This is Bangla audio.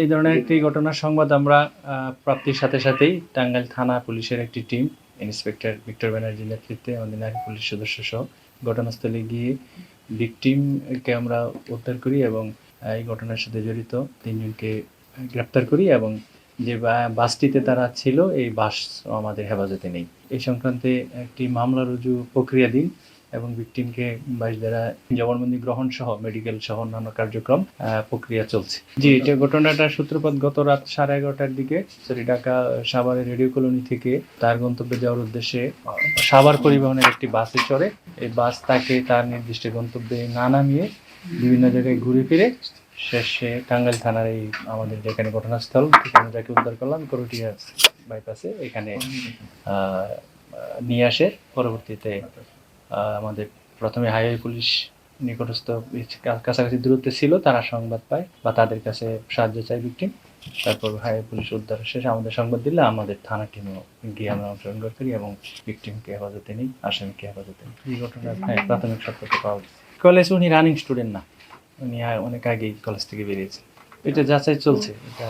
এই ধরনের একটি ঘটনার সংবাদ আমরা প্রাপ্তির সাথে সাথেই টাঙ্গাইল থানা পুলিশের একটি টিম, ইন্সপেক্টর ভিক্টর ব্যানার্জির নেতৃত্বে আমাদের নারী পুলিশ সদস্য সহ ঘটনাস্থলে গিয়ে ভিকটিমকে আমরা উদ্ধার করি এবং এই ঘটনার সাথে জড়িত 3 জনকে গ্রেপ্তার করি এবং যে বাসটিতে তারা ছিল এই বাস আমাদের হেফাজতে নেই। এই সংক্রান্তে একটি মামলা রুজু প্রক্রিয়াধীন এবং ভিকটিমকে 22 ধারা জবানবন্দি গ্রহণ সহ মেডিকেল সহ অন্যান্য কার্যক্রম প্রক্রিয়া চলছে। জি, এটা ঘটনাটার সূত্রপাত গত রাত 11:30টার দিকে ঢাকা সাভারের রেডিও কলোনি থেকে তার গন্তব্যে যাওয়ার উদ্দেশ্যে সাভার পরিবহনের একটি বাসে চড়ে এই বাস তাকে তার নির্দিষ্ট গন্তব্যে না নামিয়ে বিভিন্ন জায়গায় ঘুরে ফিরে শেষে টাঙ্গাইল থানার এই আমাদের যেখানে ঘটনাস্থল সেখানে তাকে উদ্ধার করলাম করটিয়া বাইপাসে এখানে নিয়ে আসে। পরবর্তীতে আমাদের প্রথমে হাইওয়ে পুলিশ নিকটস্থ কাছাকাছি দূরত্বে ছিল, তারা সংবাদ পায় বা তাদের কাছে সাহায্য চায় ভিকটিম। তারপর হাইওয়ে পুলিশ উদ্ধার শেষে আমাদের সংবাদ দিলে আমাদের থানা টিমও গিয়ে আমরা অংশগ্রহণ করি এবং ভিকটিমকে হেফাজতে নিই, আসামিকে হেফাজতে নিই। এই ঘটনার প্রাথমিক সত্যতা পাওয়া গেছে। কলেজ উনি রানিং স্টুডেন্ট না, উনি অনেক আগেই কলেজ থেকে বেরিয়েছে। এটা যাচাই চলছে, এটা